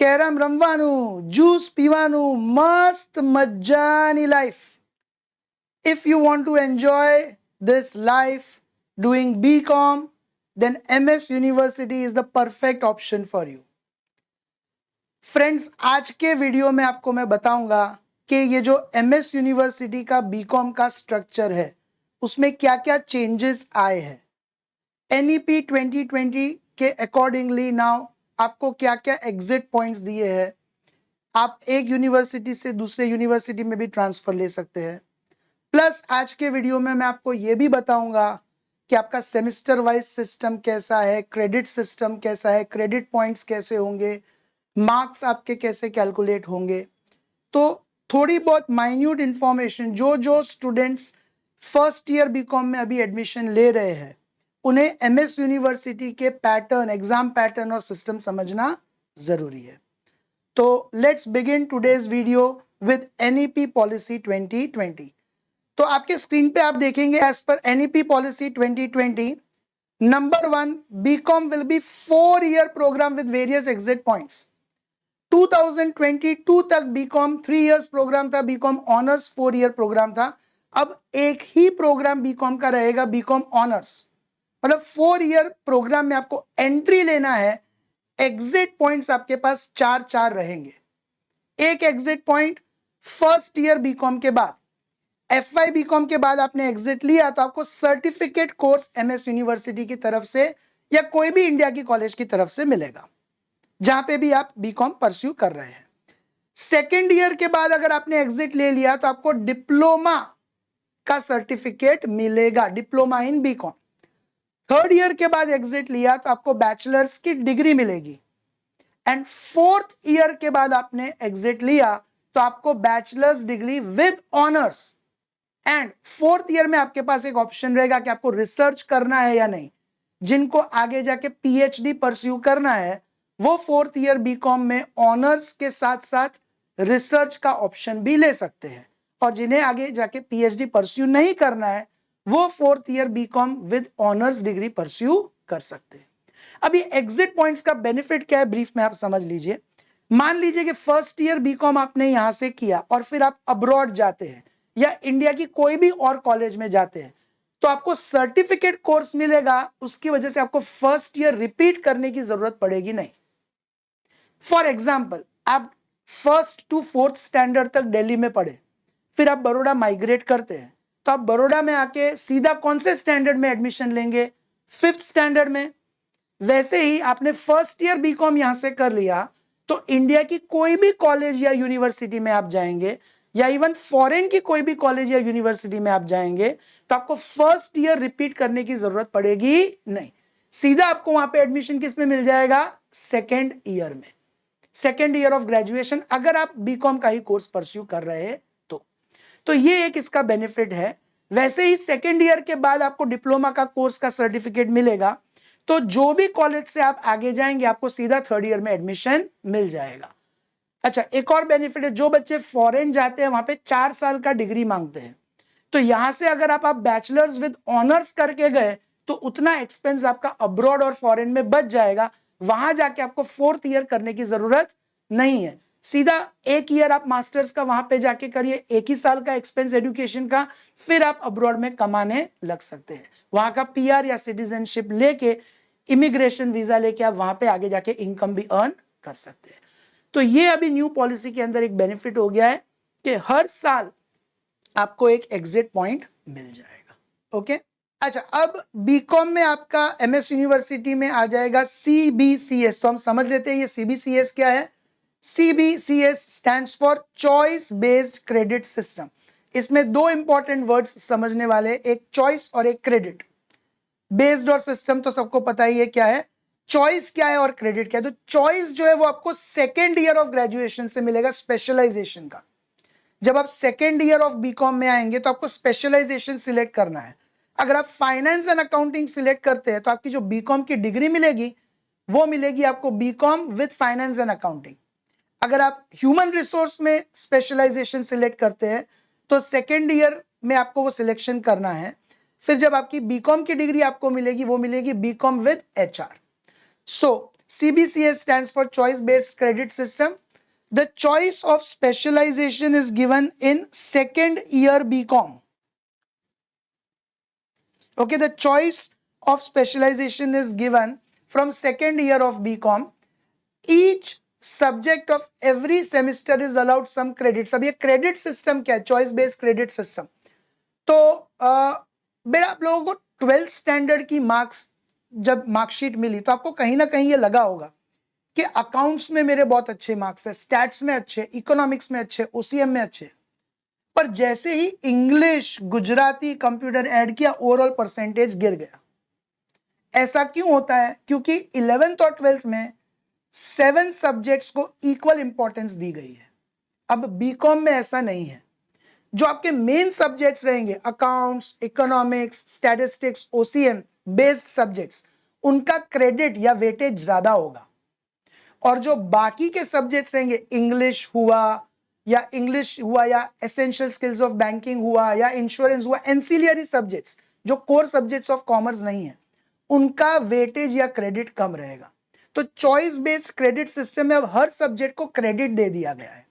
Carrom રમવાનું, juice પીવાનું, મસ્ત મજાની life. If you want to enjoy this life doing BCom, then MS University is the perfect option for you. Friends, आज के video में आपको मैं बताऊंगा कि ये जो MS यूनिवर्सिटी का BCom का स्ट्रक्चर है उसमें क्या क्या चेंजेस आए हैं. NEP 2020 के अकॉर्डिंगली नाउ आपको क्या क्या एग्जिट पॉइंट्स दिए हैं. आप एक यूनिवर्सिटी से दूसरे यूनिवर्सिटी में भी ट्रांसफर ले सकते हैं. प्लस आज के वीडियो में मैं आपको ये भी बताऊंगा कि आपका सेमेस्टर वाइज सिस्टम कैसा है, क्रेडिट सिस्टम कैसा है, क्रेडिट पॉइंट्स कैसे होंगे, मार्क्स आपके कैसे कैलकुलेट होंगे. तो थोड़ी बहुत माइन्यूट इंफॉर्मेशन जो जो स्टूडेंट्स फर्स्ट ईयर बीकॉम में अभी एडमिशन ले रहे हैं उन्हें एमएस यूनिवर्सिटी के पैटर्न, एग्जाम पैटर्न और सिस्टम समझना जरूरी है. तो let's begin today's video with NEP policy 2020. तो आपके स्क्रीन पे आप देखेंगे as per NEP policy 2020 number 1, BCom will be 4-year programme with various exit points. 2022 तक बीकॉम 3 years प्रोग्राम था, बीकॉम ऑनर्स 4-year प्रोग्राम था. अब एक ही प्रोग्राम बीकॉम का रहेगा, बीकॉम ऑनर्स. मतलब 4-year प्रोग्राम में आपको एंट्री लेना है. एग्जिट पॉइंट्स आपके पास 4 रहेंगे. एक exit point first year BCom के बाद, FY बीकॉम के बाद आपने एग्जिट लिया तो आपको सर्टिफिकेट कोर्स MS यूनिवर्सिटी की तरफ से या कोई भी इंडिया की कॉलेज की तरफ से मिलेगा जहां पे भी आप बीकॉम परस्यू कर रहे हैं. सेकेंड ईयर के बाद अगर आपने एग्जिट ले लिया तो आपको डिप्लोमा का सर्टिफिकेट मिलेगा, diploma in BCom. Third year के बाद एग्जिट लिया तो आपको बैचलर्स की डिग्री मिलेगी. एंड फोर्थ ईयर के बाद आपने एग्जिट लिया तो आपको bachelors degree with honours. And fourth year में आपके पास एक ऑप्शन रहेगा कि आपको रिसर्च करना है या नहीं. जिनको आगे जाके PhD परस्यू करना है वो फोर्थ ईयर बीकॉम में ऑनर्स के साथ साथ रिसर्च का ऑप्शन भी ले सकते हैं. और जिन्हें आगे जाके PhD परस्यू नहीं करना है वो fourth year BCom with honours degree pursue कर सकते हैं. अभी एग्जिट पॉइंट्स का बेनिफिट क्या है ब्रीफ में आप समझ लीजिए. मान लीजिए कि फर्स्ट ईयर बीकॉम आपने यहां से किया और फिर आप अब्रॉड जाते हैं या इंडिया की कोई भी और कॉलेज में जाते हैं तो आपको सर्टिफिकेट कोर्स मिलेगा. उसकी वजह से आपको फर्स्ट ईयर रिपीट करने की जरूरत पड़ेगी नहीं. फॉर एग्जाम्पल, आप 1st to 4th स्टैंडर्ड तक दिल्ली में पढ़े, फिर आप बड़ौदा माइग्रेट करते हैं तो आप बड़ौदा में आके सीधा कौन से स्टैंडर्ड में एडमिशन लेंगे? 5th स्टैंडर्ड में. वैसे ही आपने फर्स्ट ईयर बीकॉम यहां से कर लिया तो इंडिया की कोई भी कॉलेज या यूनिवर्सिटी में आप जाएंगे या इवन फॉरेन की कोई भी कॉलेज या यूनिवर्सिटी में आप जाएंगे तो आपको फर्स्ट ईयर रिपीट करने की जरूरत पड़ेगी नहीं. सीधा आपको वहां पे एडमिशन किस में मिल जाएगा? सेकेंड ईयर में, सेकेंड ईयर ऑफ ग्रेजुएशन, अगर आप बीकॉम का ही कोर्स परस्यू कर रहे हैं तो ये एक इसका बेनिफिट है. वैसे ही सेकेंड ईयर के बाद आपको डिप्लोमा का कोर्स का सर्टिफिकेट मिलेगा तो जो भी कॉलेज से आप आगे जाएंगे आपको सीधा थर्ड ईयर में एडमिशन मिल जाएगा. अच्छा, एक और बेनिफिट है, जो बच्चे फॉरेन जाते हैं वहां पे 4 साल का डिग्री मांगते हैं तो यहां से अगर आप बैचलर्स विद ऑनर्स करके गए तो उतना एक्सपेंस आपका अब्रॉड और फॉरेन में बच जाएगा. वहां जाके आपको फोर्थ ईयर करने की जरूरत नहीं है. सीधा एक ईयर आप मास्टर्स का वहां पे जाके करिए, 1 ही साल का एक्सपेंस एजुकेशन का, फिर आप अब्रॉड में कमाने लग सकते हैं. वहां का PR या सिटीजनशिप लेके, इमिग्रेशन वीजा लेके आप वहां पे आगे जाके इनकम भी अर्न कर सकते हैं. तो ये अभी न्यू पॉलिसी के अंदर एक बेनिफिट हो गया है कि हर साल आपको एक एग्जिट पॉइंट मिल जाएगा. ओके. अच्छा, अब बीकॉम में आपका MS यूनिवर्सिटी में आ जाएगा CBCS. तो हम समझ लेते हैं ये CBCS क्या है. CBCS stands for choice based credit system. इसमें दो इंपॉर्टेंट वर्ड्स समझने वाले, एक चॉइस और एक क्रेडिट. बेस्ड और सिस्टम तो सबको पता ही है क्या है. चॉइस क्या है और क्रेडिट क्या है. तो चॉइस जो है वो आपको सेकेंड ईयर ऑफ ग्रेजुएशन से मिलेगा, स्पेशलाइजेशन का. जब आप सेकेंड ईयर ऑफ बीकॉम में आएंगे तो आपको स्पेशलाइजेशन सिलेक्ट करना है. अगर आप फाइनेंस एंड अकाउंटिंग सिलेक्ट करते हैं तो आपकी जो बीकॉम की डिग्री मिलेगी वो मिलेगी आपको BCom with finance and accounting. अगर आप ह्यूमन रिसोर्स में स्पेशलाइजेशन सिलेक्ट करते हैं तो सेकेंड ईयर में आपको वो सिलेक्शन करना है. फिर जब आपकी बीकॉम की डिग्री आपको मिलेगी वो मिलेगी BCom with HR. So CBCS stands for choice based credit system. The choice of specialization is given in second year BCom. Okay, the choice of specialization is given from second year of BCom. Each subject of every semester is allowed some credits. अब ये credit system क्या है? Choice based credit system. तो बेटा आप लोगों को 12th standard की मार्क्स जब मार्कशीट मिली तो आपको कहीं ना कहीं ये लगा होगा कि अकाउंट्स में मेरे बहुत अच्छे मार्क्स है, स्टैट्स में अच्छे, इकोनॉमिक्स में अच्छे, ओसीएम में अच्छे, पर जैसे ही इंग्लिश, गुजराती, कंप्यूटर ऐड किया ओवरऑल परसेंटेज गिर गया। ऐसा क्यों होता है? क्योंकि 11th और 12th में 7 सब्जेक्ट्स को इक्वल इंपॉर्टेंस दी गई है। अब बीकॉम में ऐसा नहीं है। जो आपके मेन सब्जेक्ट्स रहेंगे, accounts, economics, statistics, OCM based subjects, उनका क्रेडिट या वेटेज ज्यादा होगा। और जो बाकी के सब्जेक्ट्स रहेंगे, इंग्लिश हुआ या एसेंशियल स्किल्स ऑफ बैंकिंग हुआ या इंश्योरेंस हुआ, एंसिलियरी सब्जेक्ट्स जो कोर सब्जेक्ट्स ऑफ कॉमर्स नहीं है, उनका वेटेज या क्रेडिट कम रहेगा। तो चॉइस बेस्ड क्रेडिट सिस्टम में अब हर सब्जेक्ट को क्रेडिट दे दिया गया है।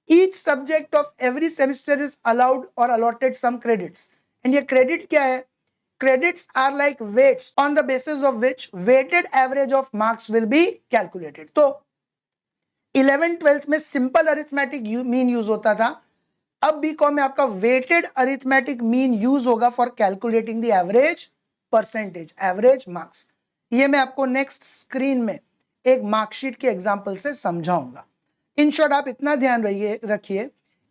Each subject of every semester is allowed or allotted some credits. And ये credit क्या है? Credits are like weights on the basis of which weighted average of marks will be calculated. तो 11th 12th में simple arithmetic mean use होता था, अब BCom में आपका weighted arithmetic mean use होगा for calculating the average percentage, average marks. ये मैं आपको नेक्स्ट स्क्रीन में एक मार्कशीट के एग्जाम्पल से समझाऊंगा। इन शॉर्ट आप इतना ध्यान रखिए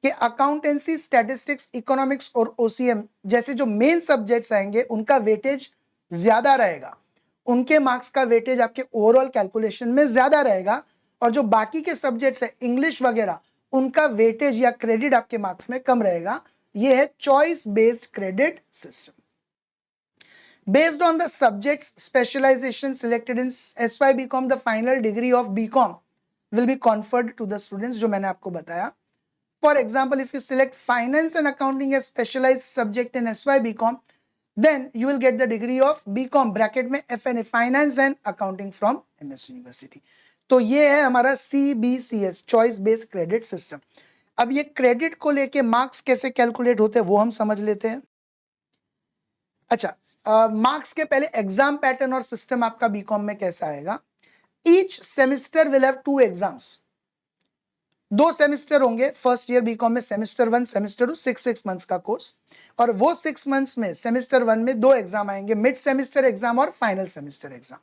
कि अकाउंटेंसी, स्टैटिस्टिक्स, इकोनॉमिक्स और ओसीएम जैसे जो मेन सब्जेक्ट्स आएंगे उनका वेटेज ज्यादा रहेगा, उनके मार्क्स का वेटेज आपके ओवरऑल कैलकुलेशन में ज्यादा रहेगा, और जो बाकी के सब्जेक्ट्स है इंग्लिश वगैरह, उनका वेटेज या क्रेडिट आपके मार्क्स में कम रहेगा। यह है choice based credit system. Based on the subjects specialization selected in SY BCom, the final degree of BCom will be conferred to the students, जो मैंने आपको बताया। For example, if you select finance and accounting as specialized subject in SY BCom, then you will get the degree of BCom bracket में FNA finance and accounting from MS University। तो ये है हमारा CBCS choice based credit system. अब ये credit को लेके marks कैसे कैलकुलेट होते हैं वो हम समझ लेते हैं। अच्छा, मार्क्स के पहले एग्जाम पैटर्न और सिस्टम आपका बीकॉम में कैसा आएगा? Each semester will have 2 exams. 2 semester होंगे फर्स्ट ईयर बीकॉम में, सेमिस्टर 1, सेमिस्टर 2, 6 मंथ्स का कोर्स। और वो 6 मंथ्स में सेमिस्टर 1 में 2 एग्जाम आएंगे, मिड सेमिस्टर एग्जाम और फाइनल सेमिस्टर एग्जाम।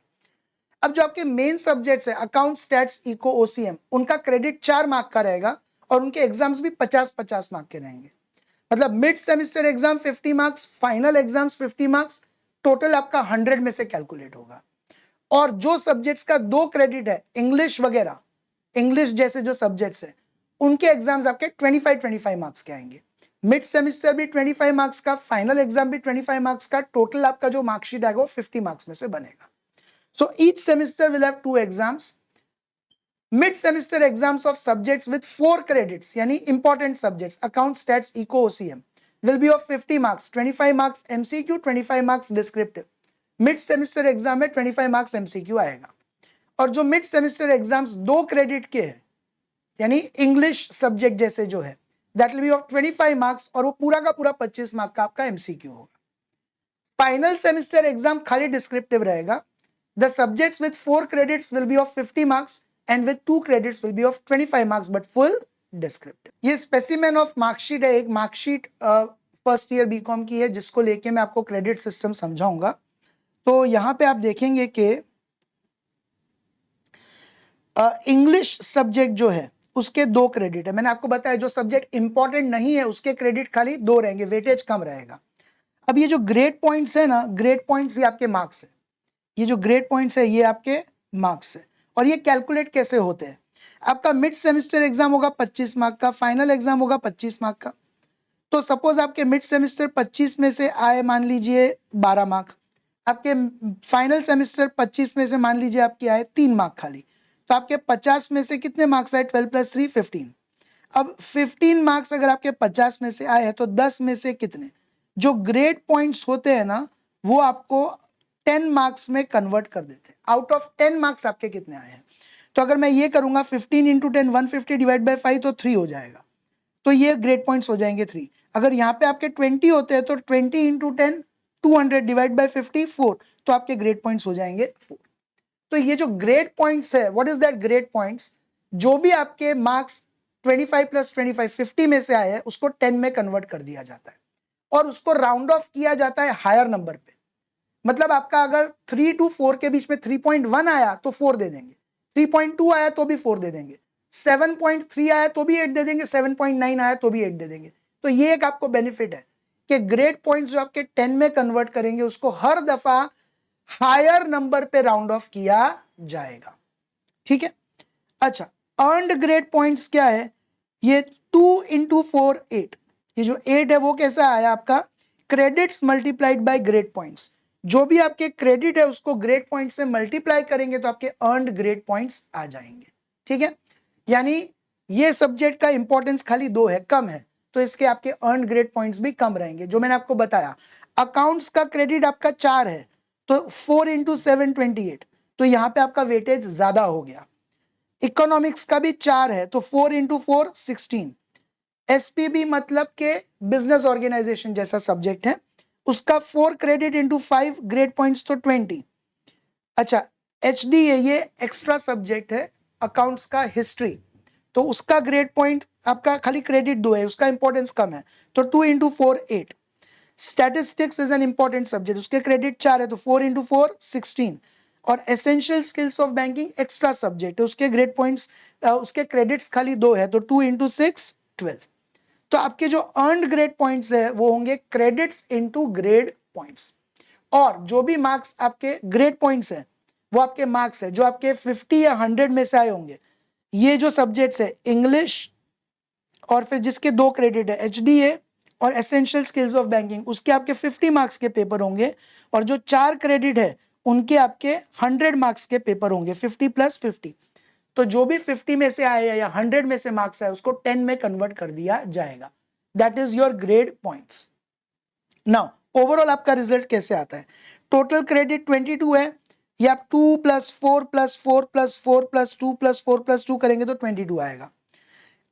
अब जो आपके मेन सब्जेक्ट्स है अकाउंट, स्टैट्स, इको, ओसीएम, उनका क्रेडिट 4 मार्क का रहेगा और उनके एग्जाम्स भी 50-50 मार्क के रहेंगे। मतलब mid semester exam 50 marks, final exams 50 marks, total आपका 100 में से कैलकुलेट होगा। और जो सब्जेक्ट्स का 2 क्रेडिट है, इंग्लिश वगैरह, इंग्लिश जैसे जो सब्जेक्ट्स है, उनके एग्जाम्स आपके 25-25 मार्क्स के आएंगे। मिड सेमिस्टर भी 25 मार्क्स का, फाइनल एग्जाम भी 25 मार्क्स का, टोटल आपका जो मार्कशीट आएगा वो 50 मार्क्स में से बनेगा। So each semester will have 2 exams. Mid semester exams of subjects with 4 credits, यानी important subjects account, stats, eco, OCM, will be of 50 marks, 25 marks MCQ, 25 marks descriptive। Mid semester exam में 25 marks MCQ आएगा। और जो mid semester exams 2 credit के हैं, यानी English subject जैसे जो है, that will be of 25 marks, और वो पूरा का पूरा 25 मार्क का आपका MCQ होगा। फाइनल सेमिस्टर एग्जाम खाली डिस्क्रिप्टिव रहेगा। The subjects with 4 credits will be of 50 marks and with 2 credits will be of 25 marks but full descriptive. ये स्पेसिमेन ऑफ मार्कशीट है, एक मार्कशीट फर्स्ट ईयर बीकॉम की है, जिसको लेके मैं आपको क्रेडिट सिस्टम समझाऊंगा। तो यहां पे आप देखेंगे कि इंग्लिश सब्जेक्ट जो है उसके 2 क्रेडिट है। मैंने आपको बताया जो सब्जेक्ट इंपॉर्टेंट नहीं है उसके क्रेडिट खाली 2 रहेंगे, वेटेज कम रहेगा। अब ये जो ग्रेड पॉइंट्स है ना, ग्रेड पॉइंट्स ये आपके मार्क्स है, ये जो ग्रेड पॉइंट्स है ये आपके मार्क्स है। और ये कैलकुलेट कैसे होते हैं? आपका मिड सेमिस्टर एग्जाम होगा 25 मार्क का, फाइनल एग्जाम होगा 25 मार्क का। तो सपोज आपके मिड सेमिस्टर 25 में से आए मान लीजिए 12 मार्क, आपके फाइनल सेमिस्टर 25 में से मान लीजिए आपके आए 3 मार्क खाली, तो आपके 50 में से कितने मार्क्स आए? 12 + 3 15। अब 15 मार्क्स अगर आपके 50 में से आए हैं तो 10 में से कितने जो ग्रेड पॉइंट्स होते हैं ना, वो आपको 10 मार्क्स में कन्वर्ट कर देते हैं। आउट ऑफ 10 मार्क्स आपके कितने आए हैं? तो अगर मैं ये करूंगा 15 इंटू 10 150 डिवाइड बाई 5 तो 3 हो जाएगा, तो ये ग्रेड पॉइंट्स हो जाएंगे 3। अगर यहाँ पे आपके 20 होते हैं तो 20 इंटू 10 200 डिवाइड बाई 50 4, तो आपके ग्रेड पॉइंट्स हो जाएंगे 4। तो ये जो ग्रेड पॉइंट्स है, what is that grade points? जो भी आपके मार्क्स 25 प्लस 25 50 में से आए हैं उसको 10 में कन्वर्ट कर दिया जाता है और उसको राउंड ऑफ किया जाता है हायर नंबर पे। मतलब आपका अगर 3 to 4 के बीच में 3.1 आया तो 4 दे देंगे, 3.2 आया तो भी 4 दे देंगे, 7.3 आया तो भी 8 दे देंगे, 7.9 आया तो भी 8 दे देंगे। तो ये एक आपको बेनिफिट है कि ग्रेड पॉइंट्स जो आपके 10 में कन्वर्ट करेंगे उसको हर दफा हायर नंबर पे राउंड ऑफ किया जाएगा। ठीक है। अच्छा, अर्नड ग्रेड पॉइंट्स क्या है? ये 2 इंटू 4 8, ये जो 8 है वो कैसा आया आपका? Credits multiplied by grade points. जो भी आपके क्रेडिट है उसको ग्रेड पॉइंट से मल्टीप्लाई करेंगे तो आपके अर्नड ग्रेड पॉइंट्स आ जाएंगे। ठीक है, यानी ये सब्जेक्ट का इंपॉर्टेंस खाली 2 है, कम है, तो इसके आपके अर्नड ग्रेड पॉइंट्स भी कम रहेंगे। जो मैंने आपको बताया, अकाउंट्स का क्रेडिट आपका 4 है तो 4 इंटू 7 28, तो यहां पे आपका वेटेज ज्यादा हो गया। इकोनॉमिक्स का भी 4 है तो 4 इंटू 4 16। एसपीबी मतलब के बिजनेस ऑर्गेनाइजेशन जैसा सब्जेक्ट है, उसका 4 क्रेडिट इंटू 5 ग्रेड पॉइंट्स तो 20। अच्छा, एचडीए ये एक्स्ट्रा सब्जेक्ट है अकाउंट्स का, हिस्ट्री, तो उसका ग्रेड पॉइंट आपका खाली क्रेडिट 2 है, उसका इंपॉर्टेंस कम है, तो 2 into 4 8। Statistics is an important subject, उसके क्रेडिट 4 है तो 4 इंटू 4 16। और essential skills of banking extra subject है, उसके ग्रेड पॉइंट्स उसके क्रेडिट्स खाली 2 है तो 2 इंटू 6 12। तो आपके जो अर्नड ग्रेड पॉइंट्स है वो होंगे क्रेडिट्स इंटू ग्रेड पॉइंट्स। और जो भी मार्क्स आपके ग्रेड पॉइंट्स है वो आपके मार्क्स है जो आपके 50 या 100 में से आए होंगे। ये जो सब्जेक्ट्स है इंग्लिश और फिर जिसके 2 क्रेडिट है एचडीए और एसेंशियल स्किल्स ऑफ बैंकिंग, उसके आपके 50 मार्क्स के पेपर होंगे और जो 4 क्रेडिट है उनके आपके 100 मार्क्स के पेपर होंगे, 50 प्लस 50। तो जो भी 50 में से आए या 100 में से मार्क्स आए उसको 10 में कन्वर्ट कर दिया जाएगा। That is your grade points. Now overall आपका रिजल्ट कैसे आता है? टोटल क्रेडिट 22 है, ये आप 2 plus 4 plus 4 plus 4 plus 2 plus 4 plus 2 करेंगे तो 22 आएगा।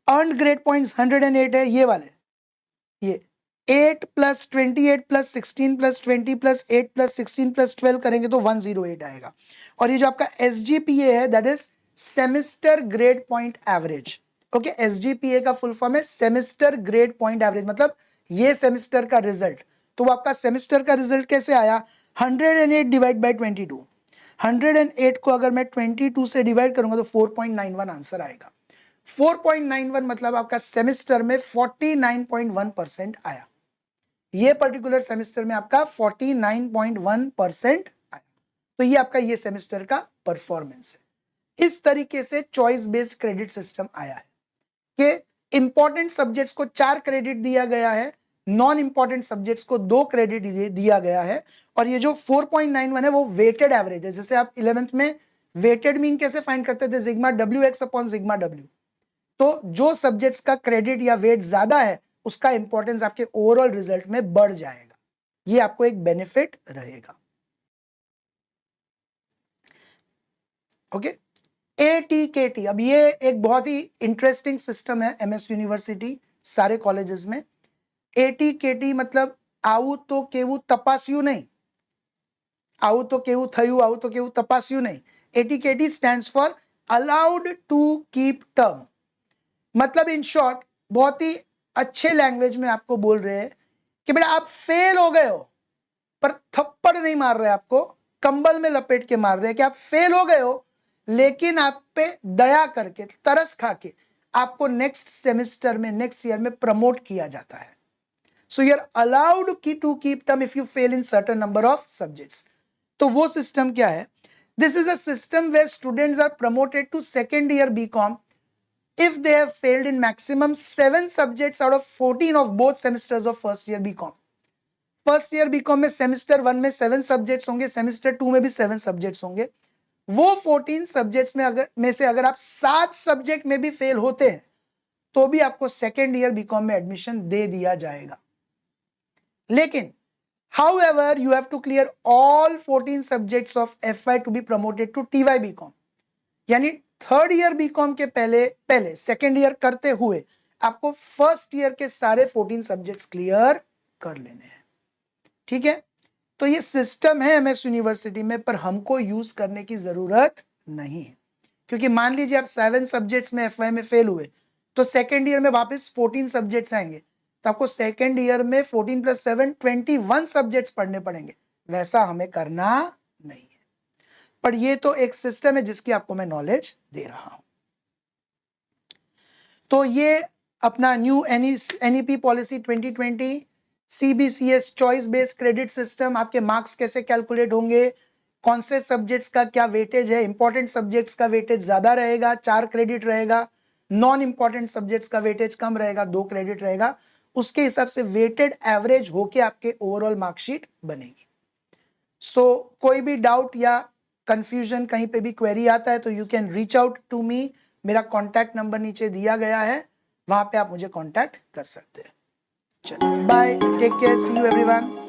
अर्नड ग्रेड पॉइंट्स 108 है, ये वाले, ये 8 plus 28 plus 16 plus 20 plus 8 plus 16 plus 12 करेंगे तो 108 आएगा। और ये जो आपका एसजीपीए है that is semester grade point average. Okay, SGPA का फुल फॉर्म है सेमेस्टर ग्रेड पॉइंट एवरेज, मतलब ये सेमेस्टर का रिजल्ट। तो वो आपका सेमेस्टर का रिजल्ट कैसे आया? 108 डिवाइड बाई 22। 108 को अगर मैं 22 से डिवाइड करूंगा तो 4.91 आंसर आएगा। 4.91 मतलब आपका सेमेस्टर में 49.1% आया। ये पर्टिकुलर सेमेस्टर में आपका 49.1% आया। तो ये आपका ये सेमेस्टर का परफॉर्मेंस है। इस तरीके से चॉइस बेस्ड क्रेडिट सिस्टम आया है कि इंपॉर्टेंट सब्जेक्ट्स को 4 क्रेडिट दिया गया है, नॉन इंपॉर्टेंट सब्जेक्ट्स को 2 क्रेडिट दिया गया है। और ये जो 4.91 है वो वेटेड एवरेज है। जैसे आप 11th में वेटेड मीन कैसे फाइंड करते थे? Sigma W x upon sigma W. तो जो सब्जेक्ट्स का क्रेडिट या वेट ज्यादा है उसका इंपॉर्टेंस आपके ओवरऑल रिजल्ट में बढ़ जाएगा। ये आपको एक बेनिफिट रहेगा। ओके, एटीकेटी, अब ये एक बहुत ही इंटरेस्टिंग सिस्टम है एमएस यूनिवर्सिटी सारे कॉलेजेस में। एटीकेटी मतलब आऊ तो केवू तपास्यू नहीं, आऊ तो केवू थयू, आऊ तो केवू तपास्यू नहीं। ATKT stands for allowed to keep term. मतलब इन शॉर्ट बहुत ही अच्छे लैंग्वेज में आपको बोल रहे हैं कि बेटा आप फेल हो गए हो, पर थप्पड़ नहीं मार रहे, आपको कंबल में लपेट के मार रहे हैं कि आप फेल हो गए हो, लेकिन आप पे दया करके, तरस खा के आपको नेक्स्ट सेमेस्टर में, नेक्स्ट ईयर में प्रमोट किया जाता है। So you are allowed to keep term if you fail in certain number of subjects. तो वो सिस्टम क्या है? This is a system where students are promoted to second year BCom if they have failed in maximum 7 subjects out of 14 of both semesters of first year BCom. First year BCom में semester 1 में 7 subjects होंगे, semester 2 में भी 7 subjects होंगे। वो 14 subjects में से अगर आप 7 सब्जेक्ट में भी फेल होते हैं तो भी आपको सेकेंड ईयर बीकॉम में एडमिशन दे दिया जाएगा। लेकिन However, you have to clear all 14 subjects of FY to be promoted to TY BCom. यानी थर्ड ईयर बीकॉम के पहले सेकेंड ईयर करते हुए आपको फर्स्ट ईयर के सारे 14 सब्जेक्ट्स क्लियर कर लेने हैं. ठीक है, तो ये सिस्टम है एमएस यूनिवर्सिटी में, पर हमको यूज करने की जरूरत नहीं है. क्योंकि मान लीजिए आप 7 सब्जेक्ट्स में एफवाई में फेल हुए, तो सेकेंड ईयर में वापस 14 सब्जेक्ट्स आएंगे, तो आपको सेकेंड ईयर में 14 + 7 21 सब्जेक्ट्स पढ़ने पड़ेंगे. वैसा हमें करना नहीं है. पर ये तो एक सिस्टम है जिसकी आपको मैं नॉलेज दे रहा हूं. तो ये अपना new NEP policy 2020 CBCS choice based credit system, आपके मार्क्स कैसे कैलकुलेट होंगे, कौन से सब्जेक्ट्स का क्या वेटेज है, इंपॉर्टेंट सब्जेक्ट्स का वेटेज ज्यादा रहेगा 4 क्रेडिट रहेगा, नॉन इंपॉर्टेंट सब्जेक्ट्स का वेटेज कम रहेगा 2 क्रेडिट रहेगा, उसके हिसाब से वेटेड एवरेज होके आपके ओवरऑल मार्कशीट बनेगी. सो कोई भी डाउट या कंफ्यूजन, कहीं पे भी क्वेरी आता है तो you can reach out to me. मेरा कॉन्टैक्ट नंबर नीचे दिया गया है, वहां पे आप मुझे कॉन्टैक्ट कर सकते हैं. चलिए bye, take care, see you everyone.